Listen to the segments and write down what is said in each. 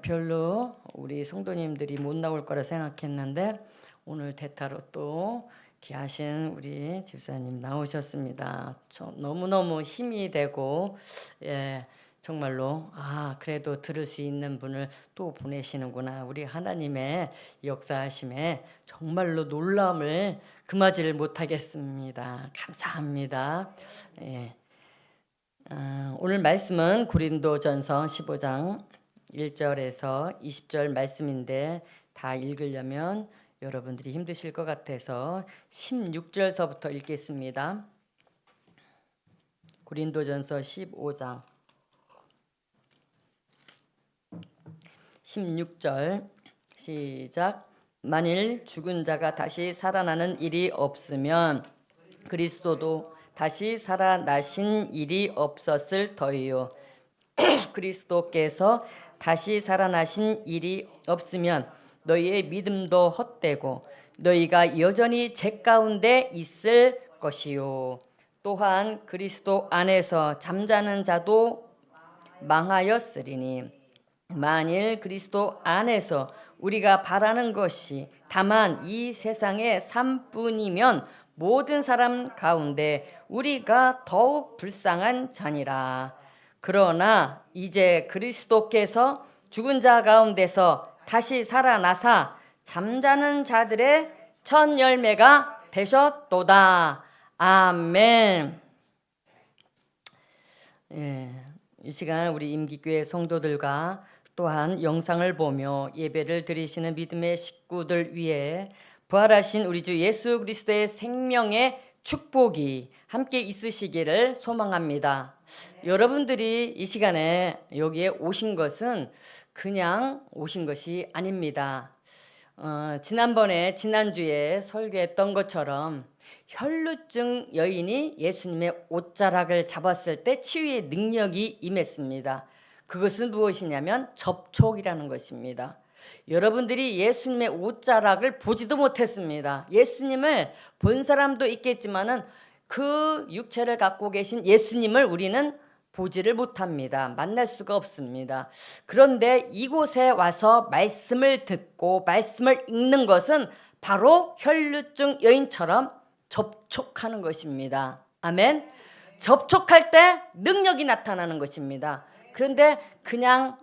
별로 우리 성도님들이 못 나올 거라 생각했는데 오늘 대타로 또 귀하신 우리 집사님 나오셨습니다. 너무너무 힘이 되고 정말로 그래도 들을 수 있는 분을 또 보내시는구나. 우리 하나님의 역사하심에 정말로 놀라움을 금하지를 못하겠습니다. 감사합니다. 오늘 말씀은 고린도전서 15장 1절에서 20절 말씀인데 다 읽으려면 여러분들이 힘드실 것 같아서 16절서부터 읽겠습니다. 고린도전서 15장 16절 시작. 만일 죽은 자가 다시 살아나는 일이 없으면 그리스도도 다시 살아나신 일이 없었을 터이요. 그리스도께서 다시 살아나신 일이 없으면 너희의 믿음도 헛되고 너희가 여전히 죄 가운데 있을 것이요. 또한 그리스도 안에서 잠자는 자도 망하였으리니 만일 그리스도 안에서 우리가 바라는 것이 다만 이 세상의 삶뿐이면 모든 사람 가운데 우리가 더욱 불쌍한 자니라. 그러나 이제 그리스도께서 죽은 자 가운데서 다시 살아나사 잠자는 자들의 첫 열매가 되셨도다. 아멘. 이 시간 우리 임기교회 성도들과 또한 영상을 보며 예배를 드리시는 믿음의 식구들 위해 부활하신 우리 주 예수 그리스도의 생명의 축복이 함께 있으시기를 소망합니다. 여러분들이 이 시간에 여기에 오신 것은 그냥 오신 것이 아닙니다. 지난주에 설교했던 것처럼 혈루증 여인이 예수님의 옷자락을 잡았을 때 치유의 능력이 임했습니다. 그것은 무엇이냐면 접촉이라는 것입니다. 여러분들이 예수님의 옷자락을 보지도 못했습니다. 예수님을 본 사람도 있겠지만은 그 육체를 갖고 계신 예수님을 우리는 보지를 못합니다. 만날 수가 없습니다. 그런데 이곳에 와서 말씀을 듣고 말씀을 읽는 것은 바로 혈루증 여인처럼 접촉하는 것입니다. 아멘. 접촉할 때 능력이 나타나는 것입니다. 그런데 그냥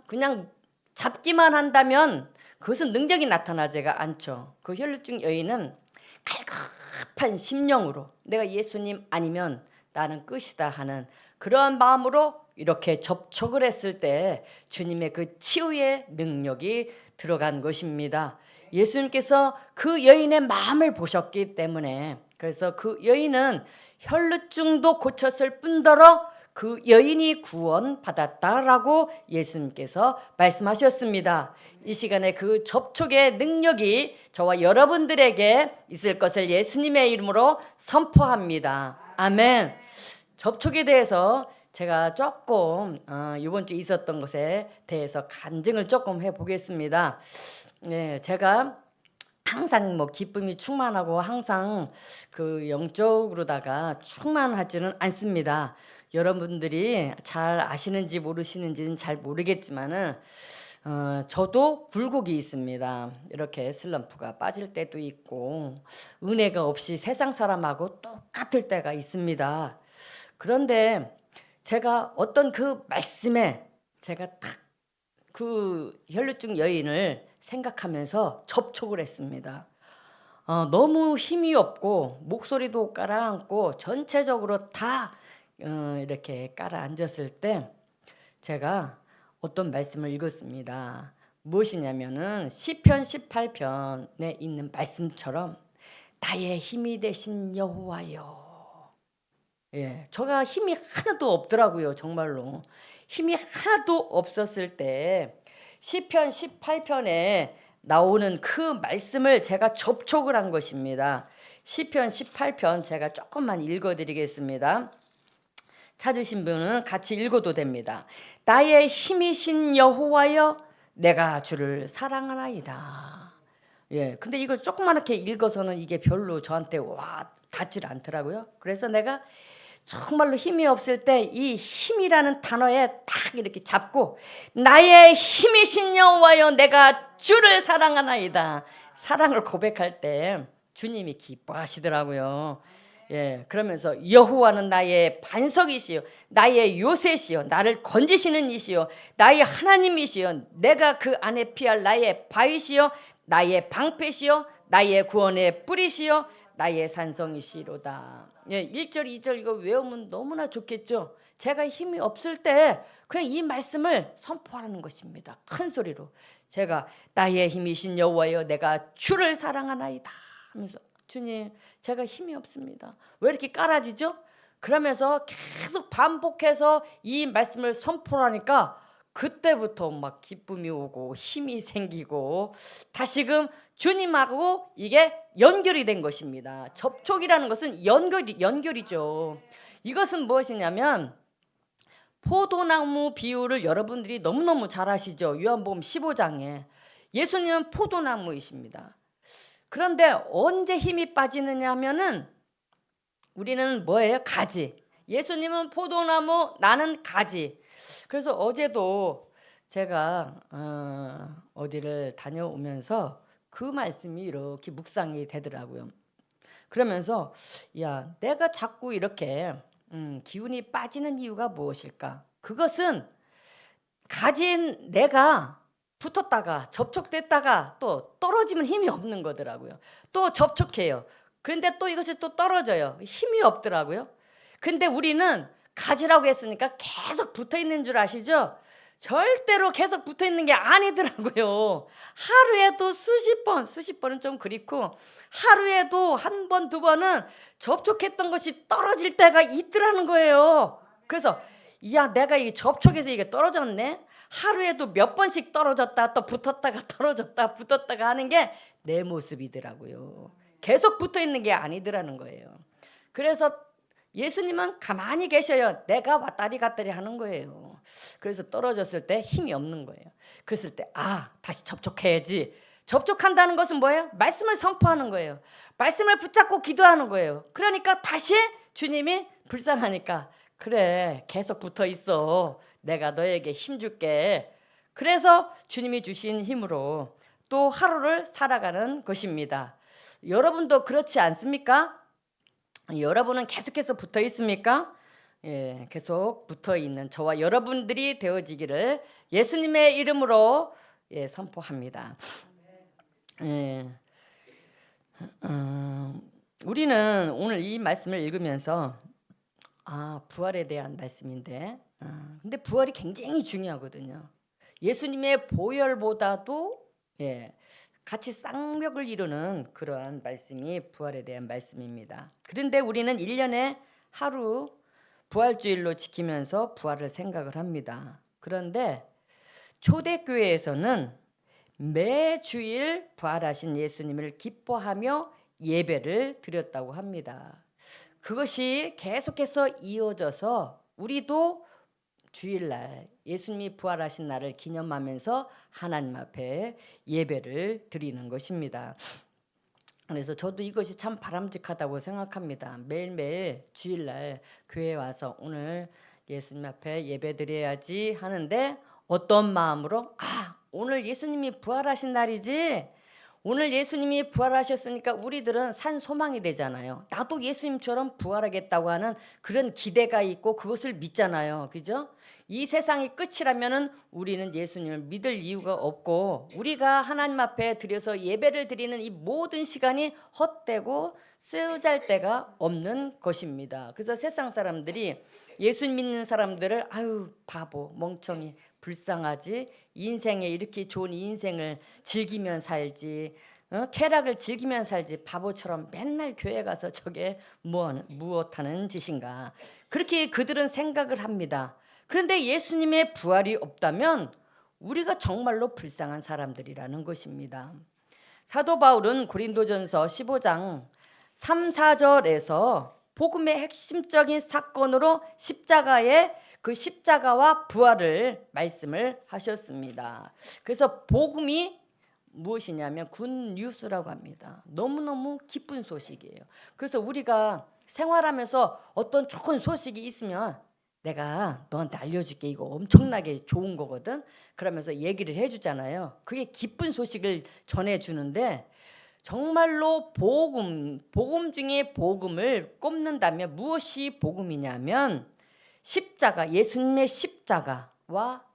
잡기만 한다면 그것은 능력이 나타나지가 않죠. 그 혈루증 여인은 갈급한 심령으로 내가 예수님 아니면 나는 끝이다 하는 그러한 마음으로 이렇게 접촉을 했을 때 주님의 그 치유의 능력이 들어간 것입니다. 예수님께서 그 여인의 마음을 보셨기 때문에 그래서 그 여인은 혈루증도 고쳤을 뿐더러 그 여인이 구원받았다라고 예수님께서 말씀하셨습니다. 이 시간에 그 접촉의 능력이 저와 여러분들에게 있을 것을 예수님의 이름으로 선포합니다. 아멘. 접촉에 대해서 제가 조금 이번 주 있었던 것에 대해서 간증을 조금 해보겠습니다. 제가 항상 기쁨이 충만하고 항상 그 영적으로다가 충만하지는 않습니다. 여러분들이 잘 아시는지 모르시는지는 잘 모르겠지만은 저도 굴곡이 있습니다. 이렇게 슬럼프가 빠질 때도 있고 은혜가 없이 세상 사람하고 똑같을 때가 있습니다. 그런데 제가 어떤 그 말씀에 제가 딱 그 혈루증 여인을 생각하면서 접촉을 했습니다. 너무 힘이 없고 목소리도 가라앉고 전체적으로 다 이렇게 깔아앉았을 때 제가 어떤 말씀을 읽었습니다. 무엇이냐면은 시편 18편에 있는 말씀처럼 나의 힘이 되신 여호와여. 제가 힘이 하나도 없더라고요. 정말로 힘이 하나도 없었을 때 시편 18편에 나오는 그 말씀을 제가 접촉을 한 것입니다. 시편 18편 제가 조금만 읽어드리겠습니다. 찾으신 분은 같이 읽어도 됩니다. 나의 힘이신 여호와여 내가 주를 사랑하나이다. 근데 이걸 조그맣게 읽어서는 이게 별로 저한테 닿질 않더라고요. 그래서 내가 정말로 힘이 없을 때 이 힘이라는 단어에 딱 이렇게 잡고 나의 힘이신 여호와여 내가 주를 사랑하나이다. 사랑을 고백할 때 주님이 기뻐하시더라고요. 예, 그러면서 여호와는 나의 반석이시요 나의 요새시요 나를 건지시는 이시요 나의 하나님이시요 내가 그 안에 피할 나의 바위시요 나의 방패시요 나의 구원의 뿌리시요 나의 산성이시로다. 예, 1절 2절 이거 외우면 너무나 좋겠죠. 제가 힘이 없을 때 그냥 이 말씀을 선포하는 것입니다. 큰 소리로 제가 나의 힘이신 여호와여 내가 주를 사랑하나이다 하면서 주님 제가 힘이 없습니다. 왜 이렇게 깔아지죠? 그러면서 계속 반복해서 이 말씀을 선포하니까 그때부터 막 기쁨이 오고 힘이 생기고 다시금 주님하고 이게 연결이 된 것입니다. 접촉이라는 것은 연결이죠. 이것은 무엇이냐면 포도나무 비유를 여러분들이 너무너무 잘 아시죠? 요한복음 15장에 예수님은 포도나무이십니다. 그런데 언제 힘이 빠지느냐 하면은 우리는 뭐예요? 가지. 예수님은 포도나무, 나는 가지. 그래서 어제도 제가 어디를 다녀오면서 그 말씀이 이렇게 묵상이 되더라고요. 그러면서 야, 내가 자꾸 이렇게 기운이 빠지는 이유가 무엇일까? 그것은 가진 내가 붙었다가 접촉됐다가 또 떨어지면 힘이 없는 거더라고요. 또 접촉해요. 그런데 또 이것이 또 떨어져요. 힘이 없더라고요. 근데 우리는 가지라고 했으니까 계속 붙어 있는 줄 아시죠? 절대로 계속 붙어 있는 게 아니더라고요. 하루에도 수십 번은 좀 그립고 하루에도 한 번, 두 번은 접촉했던 것이 떨어질 때가 있더라는 거예요. 그래서 야, 내가 이 접촉해서 이게 떨어졌네. 하루에도 몇 번씩 떨어졌다 또 붙었다가 떨어졌다 붙었다가 하는 게 내 모습이더라고요. 계속 붙어 있는 게 아니더라는 거예요. 그래서 예수님은 가만히 계셔요. 내가 왔다리 갔다리 하는 거예요. 그래서 떨어졌을 때 힘이 없는 거예요. 그랬을 때 다시 접촉해야지. 접촉한다는 것은 뭐예요? 말씀을 선포하는 거예요. 말씀을 붙잡고 기도하는 거예요. 그러니까 다시 주님이 불쌍하니까 그래 계속 붙어 있어. 내가 너에게 힘 줄게. 그래서 주님이 주신 힘으로 또 하루를 살아가는 것입니다. 여러분도 그렇지 않습니까? 여러분은 계속해서 붙어 있습니까? 예, 계속 붙어 있는 저와 여러분들이 되어지기를 예수님의 이름으로 선포합니다. 예, 우리는 오늘 이 말씀을 읽으면서 부활에 대한 말씀인데, 근데 부활이 굉장히 중요하거든요. 예수님의 보혈보다도 같이 쌍벽을 이루는 그러한 말씀이 부활에 대한 말씀입니다. 그런데 우리는 1년에 하루 부활주일로 지키면서 부활을 생각을 합니다. 그런데 초대교회에서는 매주일 부활하신 예수님을 기뻐하며 예배를 드렸다고 합니다. 그것이 계속해서 이어져서 우리도 주일날 예수님이 부활하신 날을 기념하면서 하나님 앞에 예배를 드리는 것입니다. 그래서 저도 이것이 참 바람직하다고 생각합니다. 매일매일 주일날 교회에 와서 오늘 예수님 앞에 예배 드려야지 하는데 어떤 마음으로 오늘 예수님이 부활하신 날이지, 오늘 예수님이 부활하셨으니까 우리들은 산 소망이 되잖아요. 나도 예수님처럼 부활하겠다고 하는 그런 기대가 있고 그것을 믿잖아요. 그죠? 이 세상이 끝이라면은 우리는 예수님을 믿을 이유가 없고 우리가 하나님 앞에 드려서 예배를 드리는 이 모든 시간이 헛되고 쓰잘데가 없는 것입니다. 그래서 세상 사람들이 예수 믿는 사람들을 바보, 멍청이, 불쌍하지, 인생에 이렇게 좋은 인생을 즐기면 살지, 쾌락을 즐기면 살지, 바보처럼 맨날 교회 가서 저게 무엇하는 짓인가, 그렇게 그들은 생각을 합니다. 그런데 예수님의 부활이 없다면 우리가 정말로 불쌍한 사람들이라는 것입니다. 사도 바울은 고린도전서 15장 3, 4절에서 복음의 핵심적인 사건으로 그 십자가와 부활을 말씀을 하셨습니다. 그래서 복음이 무엇이냐면 굿 뉴스라고 합니다. 너무너무 기쁜 소식이에요. 그래서 우리가 생활하면서 어떤 좋은 소식이 있으면 내가 너한테 알려줄게. 이거 엄청나게 좋은 거거든. 그러면서 얘기를 해주잖아요. 그게 기쁜 소식을 전해주는데 정말로 복음 중에 복음을 꼽는다면 무엇이 복음이냐면 십자가, 예수님의 십자가와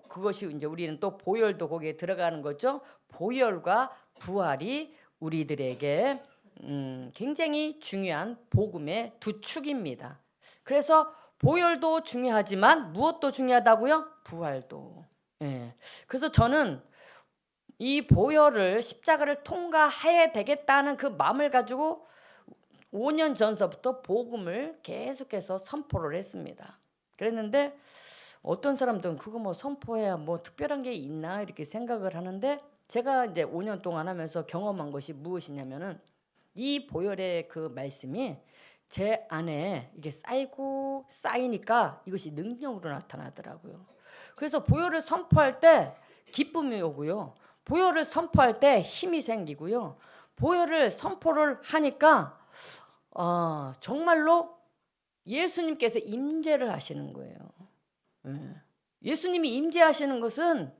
그것이 이제 우리는 또 보혈도 거기에 들어가는 거죠. 보혈과 부활이 우리들에게 굉장히 중요한 복음의 두 축입니다. 그래서 보혈도 중요하지만 무엇도 중요하다고요? 부활도. 예. 그래서 저는 이 보혈을 십자가를 통과해야 되겠다는 그 마음을 가지고 5년 전서부터 복음을 계속해서 선포를 했습니다. 그랬는데 어떤 사람들은 그거 뭐 선포해야 뭐 특별한 게 있나 이렇게 생각을 하는데 제가 이제 5년 동안 하면서 경험한 것이 무엇이냐면은 이 보혈의 그 말씀이 제 안에 이게 쌓이고 쌓이니까 이것이 능력으로 나타나더라고요. 그래서 보혈을 선포할 때 기쁨이 오고요. 보혈을 선포할 때 힘이 생기고요. 보혈을 선포를 하니까 정말로 예수님께서 임재를 하시는 거예요. 예수님이 임재하시는 것은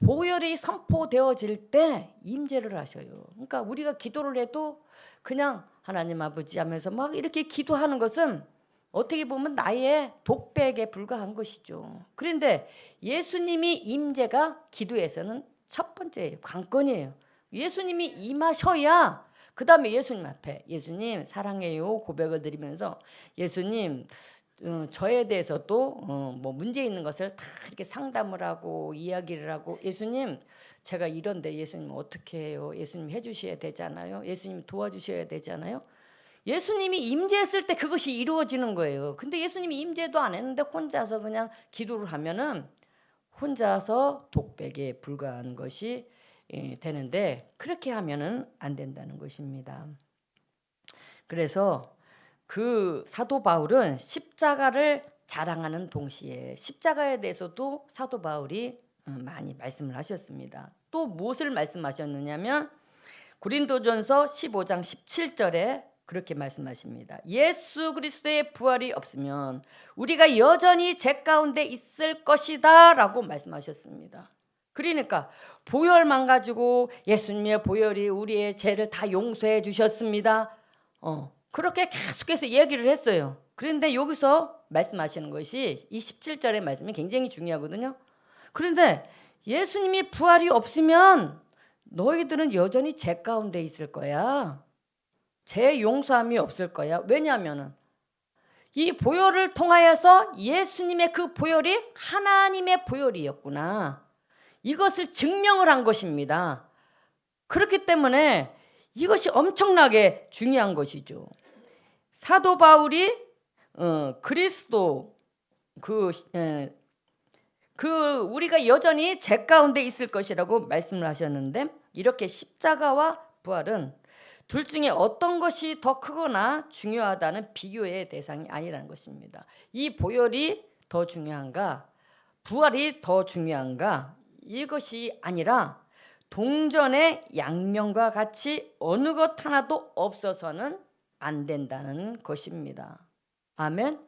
보혈이 선포되어질 때 임재를 하셔요. 그러니까 우리가 기도를 해도 그냥 하나님 아버지 하면서 막 이렇게 기도하는 것은 어떻게 보면 나의 독백에 불과한 것이죠. 그런데 예수님이 임재가 기도에서는 첫 번째 관건이에요. 예수님이 임하셔야 그 다음에 예수님 앞에 예수님 사랑해요 고백을 드리면서 예수님 저에 대해서도 뭐 문제 있는 것을 다 이렇게 상담을 하고 이야기를 하고 예수님 제가 이런데 예수님 어떻게 해요? 예수님 해주셔야 되잖아요. 예수님 도와주셔야 되잖아요. 예수님이 임재했을 때 그것이 이루어지는 거예요. 근데 예수님이 임재도 안 했는데 혼자서 그냥 기도를 하면은 혼자서 독백에 불과한 것이 되는데 그렇게 하면은 안 된다는 것입니다. 그래서 그 사도 바울은 십자가를 자랑하는 동시에 십자가에 대해서도 사도 바울이 많이 말씀을 하셨습니다. 또 무엇을 말씀하셨느냐면 고린도전서 15장 17절에 그렇게 말씀하십니다. 예수 그리스도의 부활이 없으면 우리가 여전히 죄 가운데 있을 것이다 라고 말씀하셨습니다. 그러니까 보혈만 가지고 예수님의 보혈이 우리의 죄를 다 용서해 주셨습니다. 그렇게 계속해서 얘기를 했어요. 그런데 여기서 말씀하시는 것이 이 17절의 말씀이 굉장히 중요하거든요. 그런데 예수님이 부활이 없으면 너희들은 여전히 죄 가운데 있을 거야. 죄 용서함이 없을 거야. 왜냐하면 이 보혈을 통하여서 예수님의 그 보혈이 하나님의 보혈이었구나. 이것을 증명을 한 것입니다. 그렇기 때문에 이것이 엄청나게 중요한 것이죠. 사도 바울이 그리스도 우리가 여전히 죄 가운데 있을 것이라고 말씀을 하셨는데 이렇게 십자가와 부활은 둘 중에 어떤 것이 더 크거나 중요하다는 비교의 대상이 아니라는 것입니다. 이 보혈이 더 중요한가 부활이 더 중요한가 이것이 아니라 동전의 양면과 같이 어느 것 하나도 없어서는 안 된다는 것입니다. 아멘.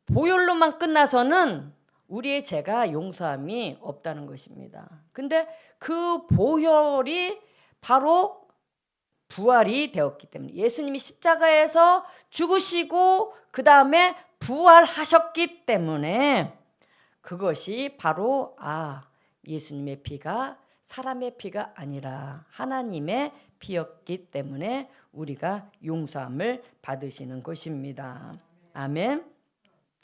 보혈로만 끝나서는 우리의 죄가 용서함이 없다는 것입니다. 근데 그 보혈이 바로 부활이 되었기 때문에 예수님이 십자가에서 죽으시고 그 다음에 부활하셨기 때문에 그것이 바로 예수님의 피가 사람의 피가 아니라 하나님의 피였기 때문에 우리가 용서함을 받으시는 것입니다. 아멘.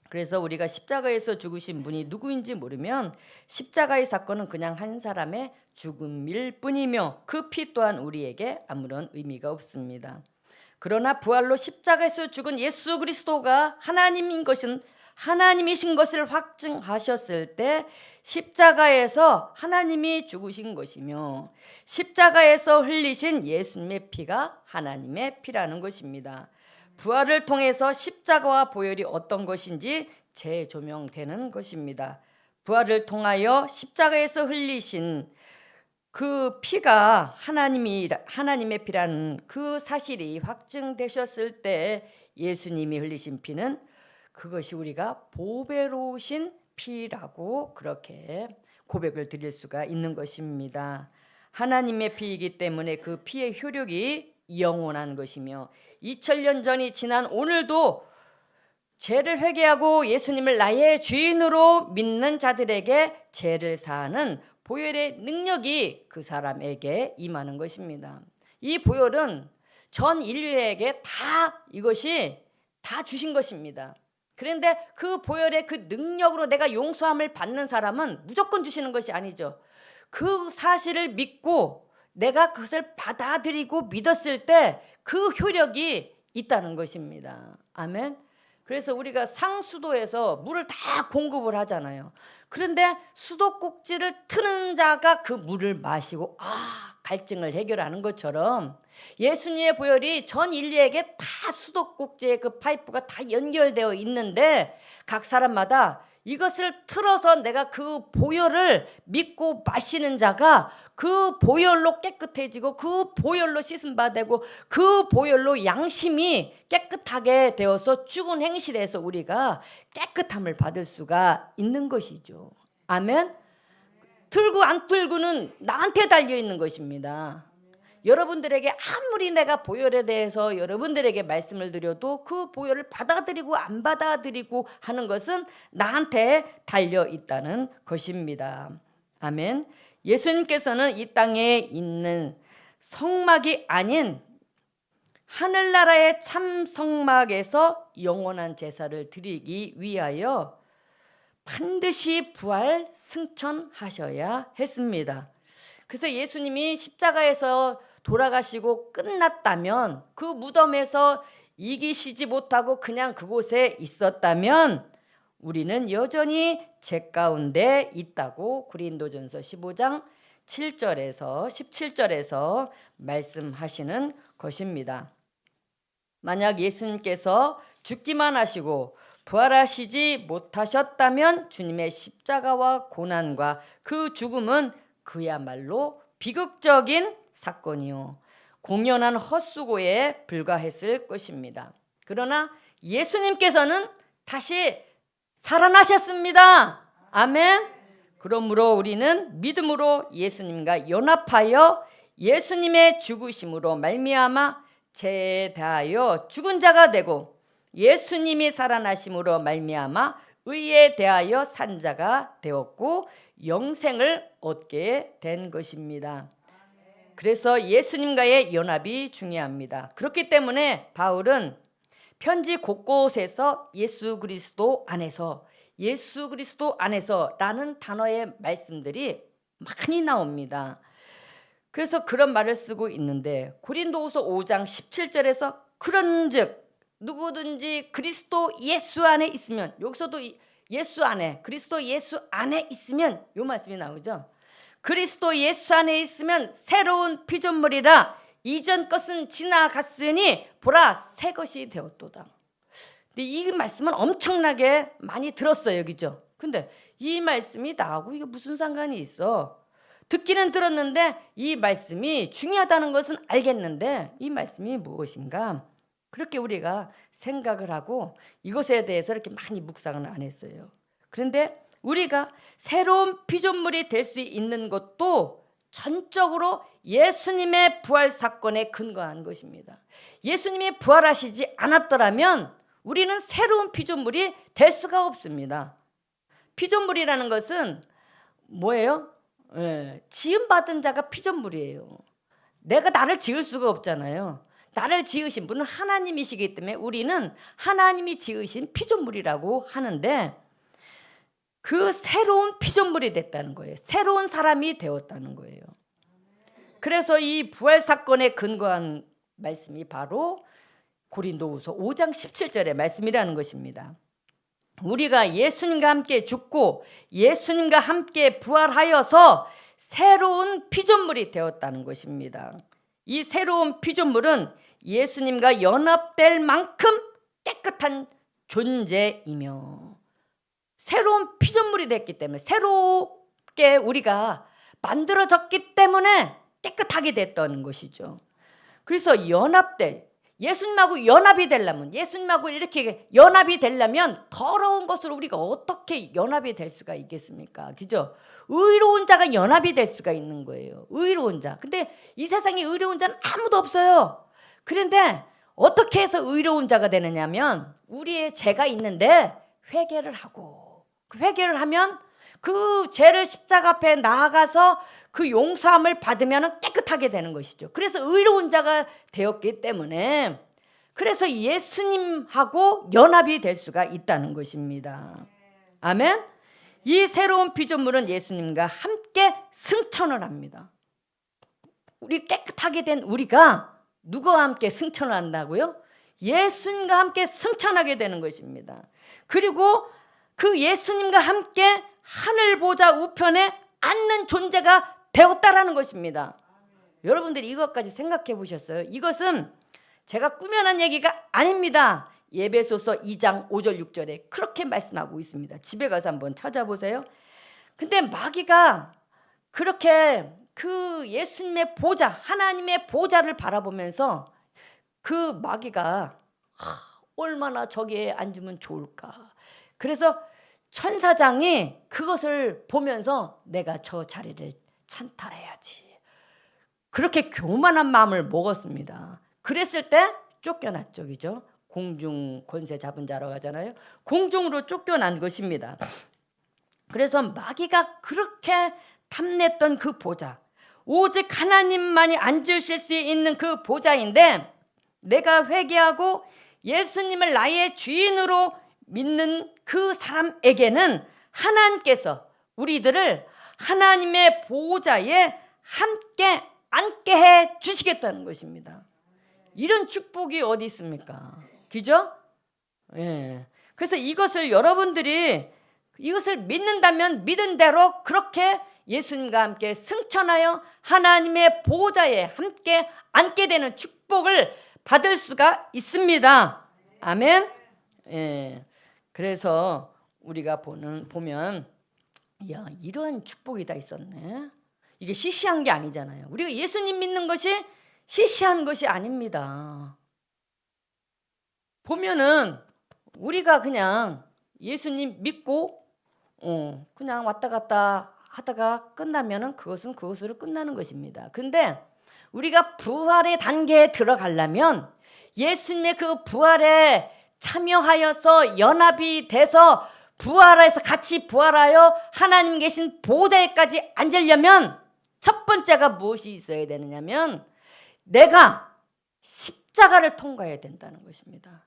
그래서 우리가 십자가에서 죽으신 분이 누구인지 모르면 십자가의 사건은 그냥 한 사람의 죽음일 뿐이며 그 피 또한 우리에게 아무런 의미가 없습니다. 그러나 부활로 십자가에서 죽은 예수 그리스도가 하나님이신 것을 확증하셨을 때 십자가에서 하나님이 죽으신 것이며 십자가에서 흘리신 예수님의 피가 하나님의 피라는 것입니다. 부활을 통해서 십자가와 보혈이 어떤 것인지 재조명되는 것입니다. 부활을 통하여 십자가에서 흘리신 그 피가 하나님의 피라는 그 사실이 확증되셨을 때 예수님이 흘리신 피는 그것이 우리가 보배로우신 피라고 그렇게 고백을 드릴 수가 있는 것입니다. 하나님의 피이기 때문에 그 피의 효력이 영원한 것이며 2000년 전이 지난 오늘도 죄를 회개하고 예수님을 나의 주인으로 믿는 자들에게 죄를 사하는 보혈의 능력이 그 사람에게 임하는 것입니다. 이 보혈은 전 인류에게 이것이 다 주신 것입니다. 그런데 그 보혈의 그 능력으로 내가 용서함을 받는 사람은 무조건 주시는 것이 아니죠. 그 사실을 믿고 내가 그것을 받아들이고 믿었을 때 그 효력이 있다는 것입니다. 아멘. 그래서 우리가 상수도에서 물을 다 공급을 하잖아요. 그런데 수도꼭지를 트는 자가 그 물을 마시고 갈증을 해결하는 것처럼 예수님의 보혈이 전 인류에게 다 수도꼭지의 그 파이프가 다 연결되어 있는데 각 사람마다 이것을 틀어서 내가 그 보혈을 믿고 마시는 자가 그 보혈로 깨끗해지고 그 보혈로 씻음받아 되고 그 보혈로 양심이 깨끗하게 되어서 죽은 행실에서 우리가 깨끗함을 받을 수가 있는 것이죠. 아멘. 틀고 안 틀고는 나한테 달려있는 것입니다. 여러분들에게 아무리 내가 보혈에 대해서 여러분들에게 말씀을 드려도 그 보혈을 받아들이고 안 받아들이고 하는 것은 나한테 달려있다는 것입니다. 아멘. 예수님께서는 이 땅에 있는 성막이 아닌 하늘나라의 참 성막에서 영원한 제사를 드리기 위하여 반드시 부활 승천하셔야 했습니다. 그래서 예수님이 십자가에서 돌아가시고 끝났다면 그 무덤에서 이기시지 못하고 그냥 그곳에 있었다면 우리는 여전히 죄 가운데 있다고 고린도전서 15장 7절에서 17절에서 말씀하시는 것입니다. 만약 예수님께서 죽기만 하시고 부활하시지 못하셨다면 주님의 십자가와 고난과 그 죽음은 그야말로 비극적인 사건이요 공연한 헛수고에 불과했을 것입니다. 그러나 예수님께서는 다시 살아나셨습니다. 아멘. 그러므로 우리는 믿음으로 예수님과 연합하여 예수님의 죽으심으로 말미암아 죄에 대하여 죽은 자가 되고 예수님이 살아나심으로 말미암아 의에 대하여 산 자가 되었고 영생을 얻게 된 것입니다. 그래서 예수님과의 연합이 중요합니다. 그렇기 때문에 바울은 편지 곳곳에서 예수 그리스도 안에서라는 단어의 말씀들이 많이 나옵니다. 그래서 그런 말을 쓰고 있는데 고린도후서 5장 17절에서 그런즉 누구든지 그리스도 예수 안에 있으면, 여기서도 예수 안에, 그리스도 예수 안에 있으면 요 말씀이 나오죠. 그리스도 예수 안에 있으면 새로운 피조물이라 이전 것은 지나갔으니 보라 새 것이 되었도다. 근데 이 말씀은 엄청나게 많이 들었어요, 그죠? 근데 이 말씀이 나하고 이게 무슨 상관이 있어? 듣기는 들었는데 이 말씀이 중요하다는 것은 알겠는데 이 말씀이 무엇인가? 그렇게 우리가 생각을 하고 이것에 대해서 이렇게 많이 묵상을 안 했어요. 그런데 우리가 새로운 피조물이 될 수 있는 것도 전적으로 예수님의 부활 사건에 근거한 것입니다. 예수님이 부활하시지 않았더라면 우리는 새로운 피조물이 될 수가 없습니다. 피조물이라는 것은 뭐예요? 지음받은 자가 피조물이에요. 내가 나를 지을 수가 없잖아요. 나를 지으신 분은 하나님이시기 때문에 우리는 하나님이 지으신 피조물이라고 하는데 그 새로운 피조물이 됐다는 거예요. 새로운 사람이 되었다는 거예요. 그래서 이 부활 사건에 근거한 말씀이 바로 고린도후서 5장 17절의 말씀이라는 것입니다. 우리가 예수님과 함께 죽고 예수님과 함께 부활하여서 새로운 피조물이 되었다는 것입니다. 이 새로운 피조물은 예수님과 연합될 만큼 깨끗한 존재이며 새로운 피조물이 됐기 때문에 새롭게 우리가 만들어졌기 때문에 깨끗하게 됐다는 것이죠. 그래서 예수님하고 연합이 되려면, 예수님하고 이렇게 연합이 되려면 더러운 것으로 우리가 어떻게 연합이 될 수가 있겠습니까? 그죠? 의로운 자가 연합이 될 수가 있는 거예요. 의로운 자. 근데 이 세상에 의로운 자는 아무도 없어요. 그런데 어떻게 해서 의로운 자가 되느냐면, 우리의 죄가 있는데 회개를 하고, 그 회개를 하면 그 죄를 십자가 앞에 나아가서 그 용서함을 받으면 깨끗하게 되는 것이죠. 그래서 의로운 자가 되었기 때문에, 그래서 예수님하고 연합이 될 수가 있다는 것입니다. 아멘. 이 새로운 피조물은 예수님과 함께 승천을 합니다. 우리 깨끗하게 된 우리가 누구와 함께 승천을 한다고요? 예수님과 함께 승천하게 되는 것입니다. 그리고 그 예수님과 함께 하늘 보좌 우편에 앉는 존재가 되었다라는 것입니다. 여러분들이 이것까지 생각해 보셨어요? 이것은 제가 꾸며낸 얘기가 아닙니다. 에베소서 2장 5절 6절에 그렇게 말씀하고 있습니다. 집에 가서 한번 찾아보세요. 근데 마귀가 그렇게 그 예수님의 보좌, 하나님의 보좌를 바라보면서 그 마귀가 얼마나 저기에 앉으면 좋을까. 그래서 천사장이 그것을 보면서 내가 저 자리를 찬탈해야지, 그렇게 교만한 마음을 먹었습니다. 그랬을 때 쫓겨났죠. 그죠? 공중 권세 잡은 자라고 하잖아요. 공중으로 쫓겨난 것입니다. 그래서 마귀가 그렇게 탐냈던 그 보좌, 오직 하나님만이 앉으실 수 있는 그 보좌인데, 내가 회개하고 예수님을 나의 주인으로 믿는 그 사람에게는 하나님께서 우리들을 하나님의 보좌에 함께 앉게 해 주시겠다는 것입니다. 이런 축복이 어디 있습니까? 그죠? 예. 그래서 이것을 여러분들이 이것을 믿는다면 믿은 대로 그렇게 예수님과 함께 승천하여 하나님의 보좌에 함께 앉게 되는 축복을 받을 수가 있습니다. 아멘. 예. 그래서 우리가 보면 야, 이런 축복이 다 있었네. 이게 시시한 게 아니잖아요. 우리가 예수님 믿는 것이 시시한 것이 아닙니다. 보면은 우리가 그냥 예수님 믿고 그냥 왔다 갔다 하다가 끝나면은 그것은 그것으로 끝나는 것입니다. 근데 우리가 부활의 단계에 들어가려면 예수님의 그 부활에 참여하여서 연합이 돼서 부활해서 같이 부활하여 하나님 계신 보좌에까지 앉으려면 첫 번째가 무엇이 있어야 되느냐면, 내가 십자가를 통과해야 된다는 것입니다.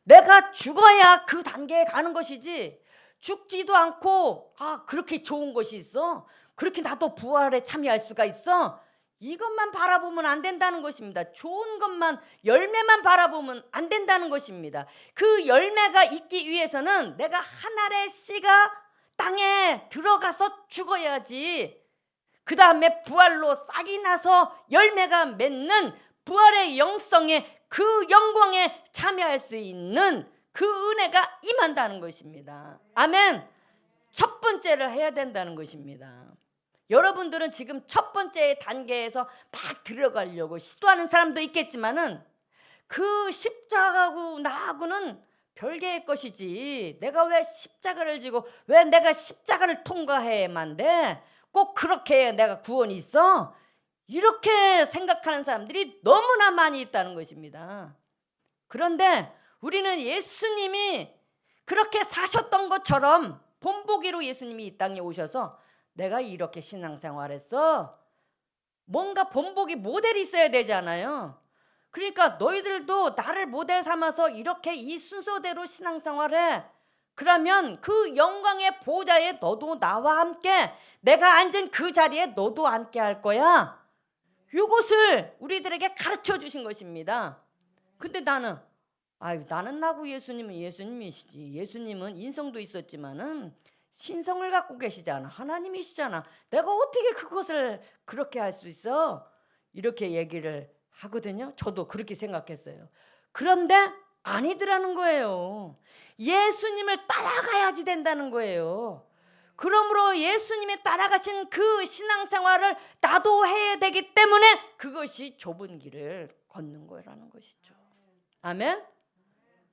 내가 죽어야 그 단계에 가는 것이지, 죽지도 않고 그렇게 좋은 것이 있어, 그렇게 나도 부활에 참여할 수가 있어, 이것만 바라보면 안 된다는 것입니다. 좋은 것만, 열매만 바라보면 안 된다는 것입니다. 그 열매가 있기 위해서는 내가 한 알의 씨가 땅에 들어가서 죽어야지, 그 다음에 부활로 싹이 나서 열매가 맺는 부활의 영성에, 그 영광에 참여할 수 있는 그 은혜가 임한다는 것입니다. 아멘. 첫 번째를 해야 된다는 것입니다. 여러분들은 지금 첫 번째 단계에서 막 들어가려고 시도하는 사람도 있겠지만은, 그 십자가하고 나하고는 별개의 것이지, 내가 왜 십자가를 지고 왜 내가 십자가를 통과해야만 돼, 꼭 그렇게 내가 구원이 있어, 이렇게 생각하는 사람들이 너무나 많이 있다는 것입니다. 그런데 우리는 예수님이 그렇게 사셨던 것처럼 본보기로 예수님이 이 땅에 오셔서 내가 이렇게 신앙생활했어, 뭔가 본보기 모델이 있어야 되잖아요. 그러니까 너희들도 나를 모델 삼아서 이렇게 이 순서대로 신앙생활해. 그러면 그 영광의 보좌에 너도 나와 함께, 내가 앉은 그 자리에 너도 앉게 할 거야. 이것을 우리들에게 가르쳐 주신 것입니다. 근데 나는 나고 예수님은 예수님이시지. 예수님은 인성도 있었지만은 신성을 갖고 계시잖아. 하나님이시잖아. 내가 어떻게 그것을 그렇게 할 수 있어? 이렇게 얘기를 하거든요. 저도 그렇게 생각했어요. 그런데 아니더라는 거예요. 예수님을 따라가야지 된다는 거예요. 그러므로 예수님이 따라가신 그 신앙생활을 나도 해야 되기 때문에 그것이 좁은 길을 걷는 거라는 것이죠. 아멘.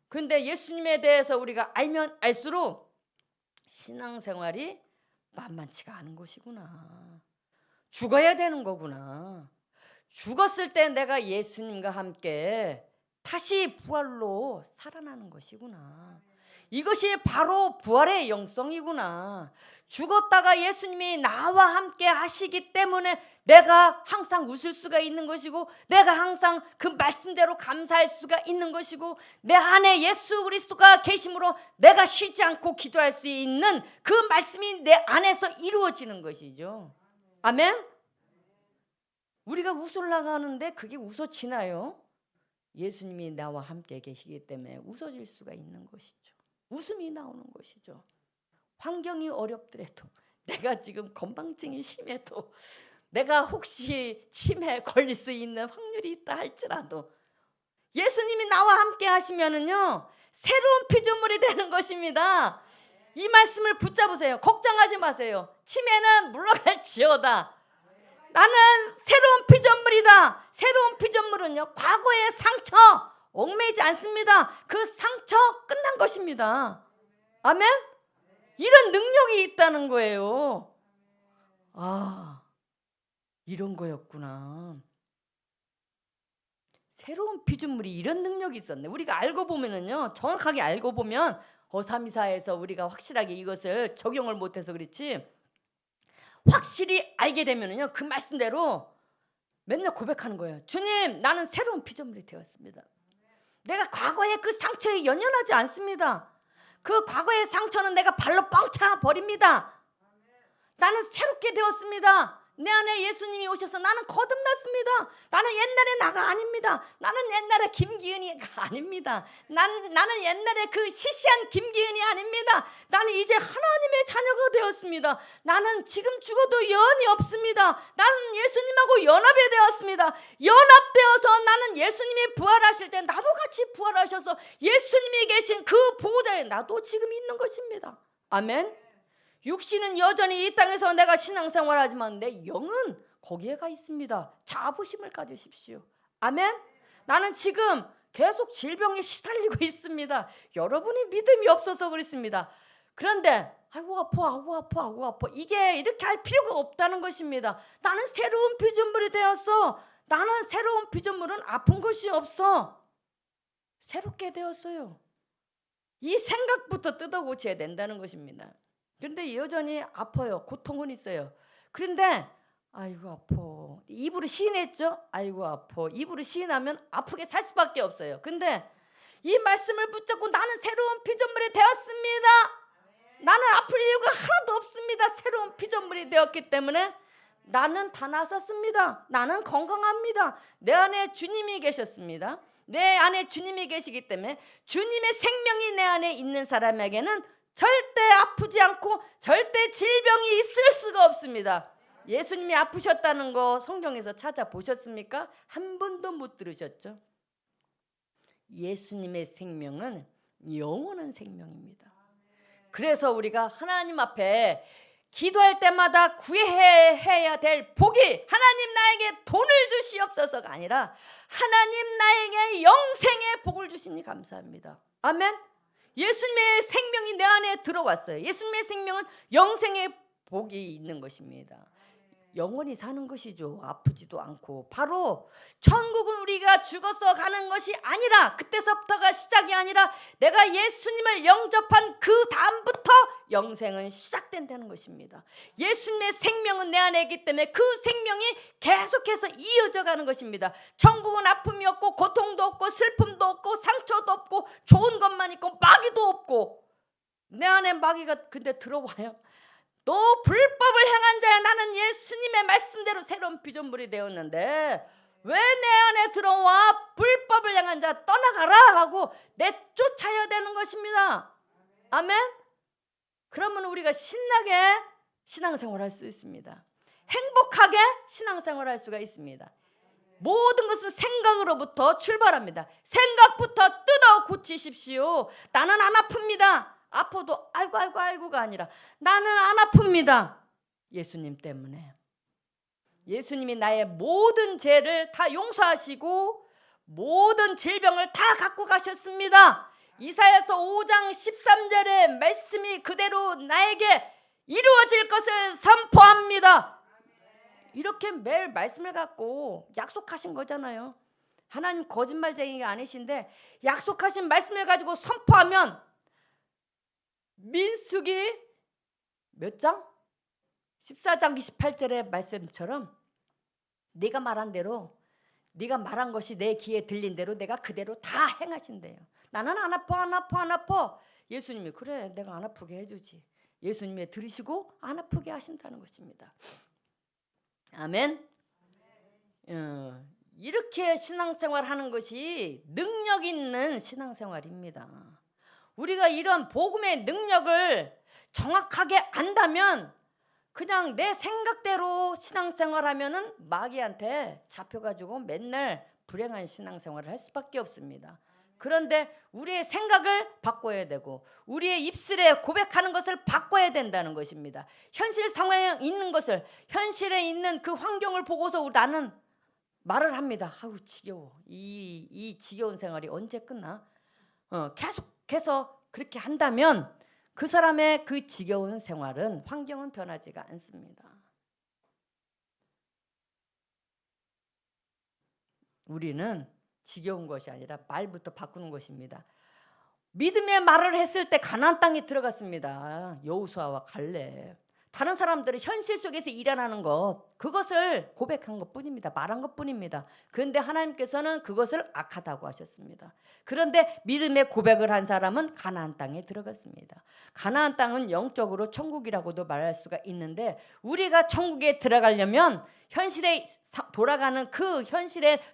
근데 예수님에 대해서 우리가 알면 알수록 신앙생활이 만만치가 않은 것이구나. 죽어야 되는 거구나. 죽었을 때 내가 예수님과 함께 다시 부활로 살아나는 것이구나. 이것이 바로 부활의 영성이구나. 죽었다가 예수님이 나와 함께 하시기 때문에 내가 항상 웃을 수가 있는 것이고, 내가 항상 그 말씀대로 감사할 수가 있는 것이고, 내 안에 예수 그리스도가 계심으로 내가 쉬지 않고 기도할 수 있는 그 말씀이 내 안에서 이루어지는 것이죠. 아멘. 우리가 웃으려고 하는데 그게 웃어지나요? 예수님이 나와 함께 계시기 때문에 웃어질 수가 있는 것이죠. 웃음이 나오는 것이죠. 환경이 어렵더라도, 내가 지금 건망증이 심해도, 내가 혹시 치매에 걸릴 수 있는 확률이 있다 할지라도 예수님이 나와 함께 하시면은요, 새로운 피조물이 되는 것입니다. 이 말씀을 붙잡으세요. 걱정하지 마세요. 치매는 물러갈지어다. 나는 새로운 피조물이다. 새로운 피조물은요, 과거의 상처 얽매이지 않습니다. 그 상처 끝난 것입니다. 아멘. 이런 능력이 있다는 거예요. 아, 이런 거였구나. 새로운 피조물이 이런 능력이 있었네. 우리가 알고 보면은요, 정확하게 알고 보면 어삼이사에서 우리가 확실하게 이것을 적용을 못해서 그렇지, 확실히 알게 되면은요, 그 말씀대로 맨날 고백하는 거예요. 주님, 나는 새로운 피조물이 되었습니다. 내가 과거의 그 상처에 연연하지 않습니다. 그 과거의 상처는 내가 발로 뻥 차 버립니다. 나는 새롭게 되었습니다. 내 안에 예수님이 오셔서 나는 거듭났습니다. 나는 옛날의 나가 아닙니다. 나는 옛날에 김기은이가 아닙니다. 나는 옛날에 그 시시한 김기은이 아닙니다. 나는 이제 하나님의 자녀가 되었습니다. 나는 지금 죽어도 여한이 없습니다. 나는 예수님하고 연합이 되었습니다. 연합되어서 나는 예수님이 부활하실 때 나도 같이 부활하셔서 예수님이 계신 그 보호자에 나도 지금 있는 것입니다. 아멘. 육신은 여전히 이 땅에서 내가 신앙생활하지만 내 영은 거기에 가 있습니다. 자부심을 가지십시오. 아멘. 나는 지금 계속 질병에 시달리고 있습니다. 여러분이 믿음이 없어서 그렇습니다. 그런데 아이고 아파 이게 이렇게 할 필요가 없다는 것입니다. 나는 새로운 피조물이 되었어. 나는 새로운 피조물은 아픈 것이 없어. 새롭게 되었어요. 이 생각부터 뜯어 고쳐야 된다는 것입니다. 그런데 여전히 아파요. 고통은 있어요. 그런데 아이고 아파. 입으로 시인했죠? 아이고 아파. 입으로 시인하면 아프게 살 수밖에 없어요. 근데 이 말씀을 붙잡고 나는 새로운 피조물이 되었습니다. 나는 아플 이유가 하나도 없습니다. 새로운 피조물이 되었기 때문에 나는 다 나섰습니다. 나는 건강합니다. 내 안에 주님이 계셨습니다. 내 안에 주님이 계시기 때문에 주님의 생명이 내 안에 있는 사람에게는 절대 아프지 않고 절대 질병이 있을 수가 없습니다. 예수님이 아프셨다는 거 성경에서 찾아보셨습니까? 한 번도 못 들으셨죠? 예수님의 생명은 영원한 생명입니다. 그래서 우리가 하나님 앞에 기도할 때마다 구해야 될 복이 하나님 나에게 돈을 주시옵소서가 아니라 하나님 나에게 영생의 복을 주시니 감사합니다. 아멘. 예수님의 생명이 내 안에 들어왔어요. 예수님의 생명은 영생의 복이 있는 것입니다. 영원히 사는 것이죠. 아프지도 않고. 바로 천국은 우리가 죽어서 가는 것이 아니라, 그때서부터가 시작이 아니라 내가 예수님을 영접한 그 다음부터 영생은 시작된다는 것입니다. 예수님의 생명은 내 안에 있기 때문에 그 생명이 계속해서 이어져 가는 것입니다. 천국은 아픔이 없고 고통도 없고 슬픔도 없고 상처도 없고 좋은 것만 있고 마귀도 없고. 내 안에 마귀가 근데 들어와요. 너 불법을 행한 자야. 나는 예수님의 말씀대로 새로운 피조물이 되었는데 왜 내 안에 들어와? 불법을 행한 자 떠나가라 하고 내쫓아야 되는 것입니다. 아멘. 그러면 우리가 신나게 신앙생활할 수 있습니다. 행복하게 신앙생활할 수가 있습니다. 모든 것은 생각으로부터 출발합니다. 생각부터 뜯어 고치십시오. 나는 안 아픕니다. 아파도 아이고 아이고 아이고가 아니라 나는 안 아픕니다. 예수님 때문에. 예수님이 나의 모든 죄를 다 용서하시고 모든 질병을 다 갖고 가셨습니다. 이사야서 5장 13절의 말씀이 그대로 나에게 이루어질 것을 선포합니다. 이렇게 매일 말씀을 갖고 약속하신 거잖아요. 하나님 거짓말쟁이가 아니신데 약속하신 말씀을 가지고 선포하면 민수기 몇 장? 14장 28절의 말씀처럼 네가 말한 대로 네가 말한 것이 내 귀에 들린 대로 내가 그대로 다 행하신대요. 나는 안 아파 안 아파 안 아파. 예수님이 그래 내가 안 아프게 해주지. 예수님이 들으시고 안 아프게 하신다는 것입니다. 아멘. 이렇게 신앙생활 하는 것이 능력 있는 신앙생활입니다. 우리가 이런 복음의 능력을 정확하게 안다면 그냥 내 생각대로 신앙생활하면은 마귀한테 잡혀가지고 맨날 불행한 신앙생활을 할 수밖에 없습니다. 그런데 우리의 생각을 바꿔야 되고 우리의 입술에 고백하는 것을 바꿔야 된다는 것입니다. 현실 상황에 있는 것을 현실에 있는 그 환경을 보고서 나는 말을 합니다. 아우 지겨워. 이 지겨운 생활이 언제 끝나? 계속해서 그렇게 한다면 그 사람의 그 지겨운 생활은 환경은 변하지가 않습니다. 우리는 지겨운 것이 아니라 말부터 바꾸는 것입니다. 믿음의 말을 했을 때 가나안 땅에 들어갔습니다. 여호수아와 갈렙. 다른 사람들은 현실 속에서 일어나는 것 그것을 고백한 것뿐입니다. 말한 것뿐입니다. 그런데 하나님께서는 그것을 악하다고 하셨습니다. 그런데 믿음의 고백을 한 사람은 가나안 땅에 들어갔습니다. 가나안 땅은 영적으로 천국이라고도 말할 수가 있는데 우리가 천국에 들어가려면 현실에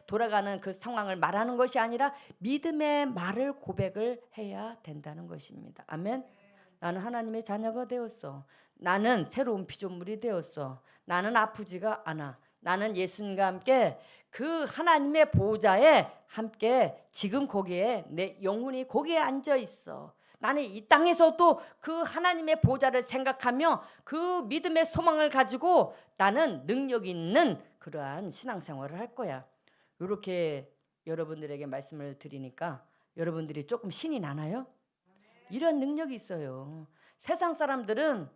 돌아가는 그 상황을 말하는 것이 아니라 믿음의 말을 고백을 해야 된다는 것입니다. 아멘. 나는 하나님의 자녀가 되었어. 나는 새로운 피조물이 되었어. 나는 아프지가 않아. 나는 예수님과 함께 그 하나님의 보좌에 함께 지금 거기에 내 영혼이 거기에 앉아 있어. 나는 이 땅에서도 그 하나님의 보좌를 생각하며 그 믿음의 소망을 가지고 나는 능력 있는 그러한 신앙생활을 할 거야. 이렇게 여러분들에게 말씀을 드리니까 여러분들이 조금 신이 나나요? 이런 능력이 있어요. 세상 사람들은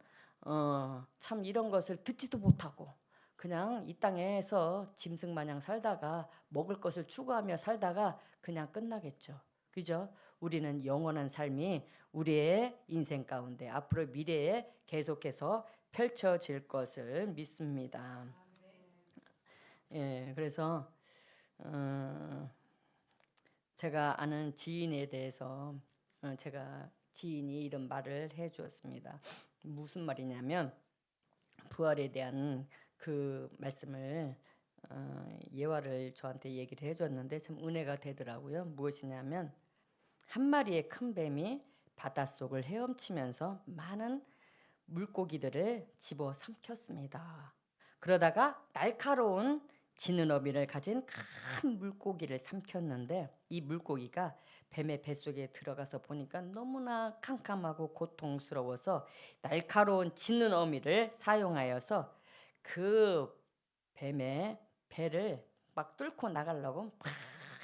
참 이런 것을 듣지도 못하고 그냥 이 땅에서 짐승 마냥 살다가 먹을 것을 추구하며 살다가 그냥 끝나겠죠. 그죠? 우리는 영원한 삶이 우리의 인생 가운데 앞으로 미래에 계속해서 펼쳐질 것을 믿습니다. 예, 그래서 제가 아는 지인에 대해서 제가 지인이 이런 말을 해주었습니다. 무슨 말이냐면 부활에 대한 그 말씀을 예화를 저한테 얘기를 해줬는데 참 은혜가 되더라고요. 무엇이냐면 한 마리의 큰 뱀이 바닷속을 헤엄치면서 많은 물고기들을 집어 삼켰습니다. 그러다가 날카로운 지는 어미를 가진 큰 물고기를 삼켰는데 이 물고기가 뱀의 뱃속에 들어가서 보니까 너무나 캄캄하고 고통스러워서 날카로운 지는 어미를 사용하여서 그 뱀의 배를 막 뚫고 나가려고 막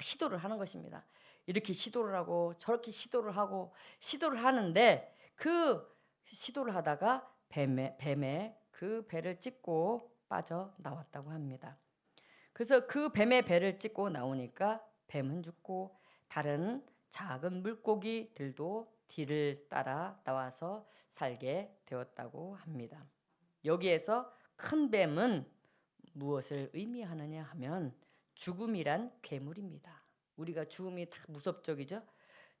시도를 하는 것입니다. 이렇게 시도를 하고 저렇게 시도를 하고 시도를 하는데 그 시도를 하다가 뱀의 그 배를 찢고 빠져나왔다고 합니다. 그래서 그 뱀의 배를 찢고 나오니까 뱀은 죽고 다른 작은 물고기들도 뒤를 따라 나와서 살게 되었다고 합니다. 여기에서 큰 뱀은 무엇을 의미하느냐 하면 죽음이란 괴물입니다. 우리가 죽음이 다 무섭죠,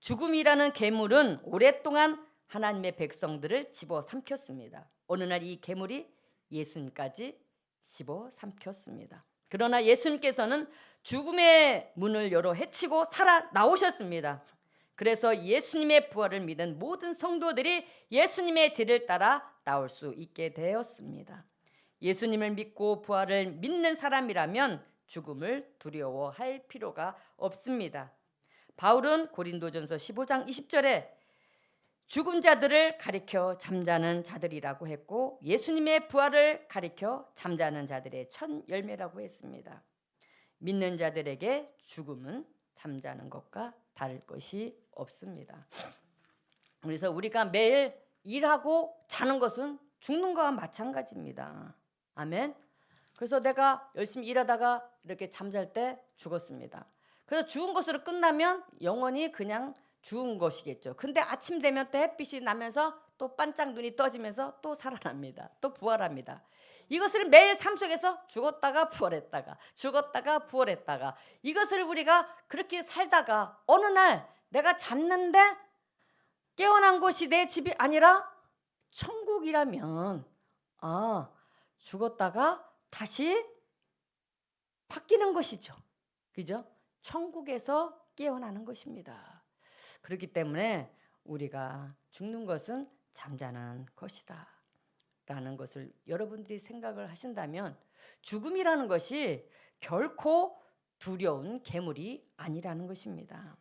죽음이라는 괴물은 오랫동안 하나님의 백성들을 집어삼켰습니다. 어느 날 이 괴물이 예수님까지 집어삼켰습니다. 그러나 예수님께서는 죽음의 문을 열어 헤치고 살아 나오셨습니다. 그래서 예수님의 부활을 믿은 모든 성도들이 예수님의 뒤를 따라 나올 수 있게 되었습니다. 예수님을 믿고 부활을 믿는 사람이라면 죽음을 두려워할 필요가 없습니다. 바울은 고린도전서 15장 20절에 죽은 자들을 가리켜 잠자는 자들이라고 했고 예수님의 부활을 가리켜 잠자는 자들의 첫 열매라고 했습니다. 믿는 자들에게 죽음은 잠자는 것과 다를 것이 없습니다. 그래서 우리가 매일 일하고 자는 것은 죽는 것과 마찬가지입니다. 아멘. 그래서 내가 열심히 일하다가 이렇게 잠잘 때 죽었습니다. 그래서 죽은 것으로 끝나면 영원히 그냥 죽은 것이겠죠. 근데 아침 되면 또 햇빛이 나면서 또 반짝 눈이 떠지면서 또 살아납니다. 또 부활합니다. 이것을 매일 삶 속에서 죽었다가 부활했다가 죽었다가 부활했다가 이것을 우리가 그렇게 살다가 어느 날 내가 잤는데 깨어난 곳이 내 집이 아니라 천국이라면 죽었다가 다시 바뀌는 것이죠. 그죠? 천국에서 깨어나는 것입니다. 그렇기 때문에 우리가 죽는 것은 잠자는 것이다 라는 것을 여러분들이 생각을 하신다면 죽음이라는 것이 결코 두려운 괴물이 아니라는 것입니다.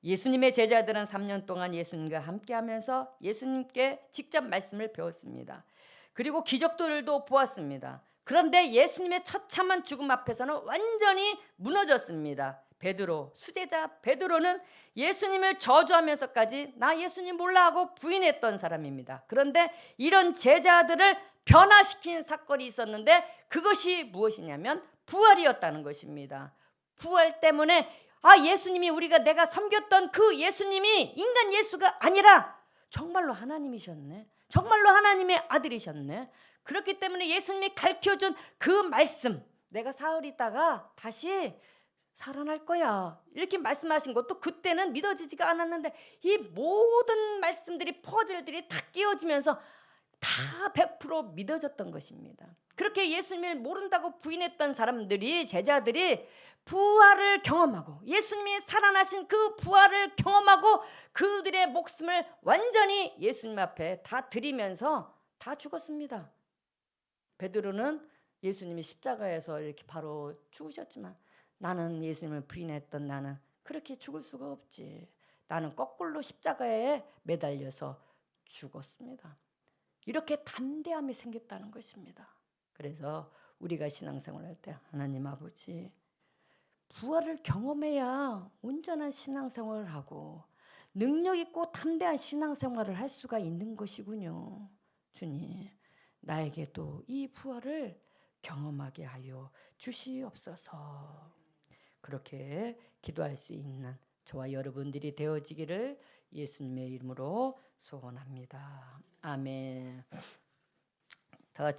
예수님의 제자들은 3년 동안 예수님과 함께하면서 예수님께 직접 말씀을 배웠습니다. 그리고 기적들도 보았습니다. 그런데 예수님의 처참한 죽음 앞에서는 완전히 무너졌습니다. 베드로, 수제자 베드로는 예수님을 저주하면서까지 나 예수님 몰라 하고 부인했던 사람입니다. 그런데 이런 제자들을 변화시킨 사건이 있었는데 그것이 무엇이냐면 부활이었다는 것입니다. 부활 때문에 예수님이 내가 섬겼던 그 예수님이 인간 예수가 아니라 정말로 하나님이셨네. 정말로 하나님의 아들이셨네. 그렇기 때문에 예수님이 가르쳐준 그 말씀, 내가 사흘 있다가 다시 살아날 거야 이렇게 말씀하신 것도 그때는 믿어지지가 않았는데 이 모든 말씀들이 퍼즐들이 다 끼워지면서 다 100% 믿어졌던 것입니다. 그렇게 예수님을 모른다고 부인했던 사람들이 제자들이 부활을 경험하고 예수님이 살아나신 그 부활을 경험하고 그들의 목숨을 완전히 예수님 앞에 다 드리면서 다 죽었습니다. 베드로는 예수님이 십자가에서 이렇게 바로 죽으셨지만 나는 예수님을 부인했던 나는 그렇게 죽을 수가 없지. 나는 거꾸로 십자가에 매달려서 죽었습니다. 이렇게 담대함이 생겼다는 것입니다. 그래서 우리가 신앙생활 할 때 하나님 아버지 부활을 경험해야 온전한 신앙생활을 하고 능력 있고 담대한 신앙생활을 할 수가 있는 것이군요. 주님 나에게도 이 부활을 경험하게 하여 주시옵소서. 그렇게 기도할 수 있는 저와 여러분들이 되어지기를 예수님의 이름으로 소원합니다. 아멘. 다 같이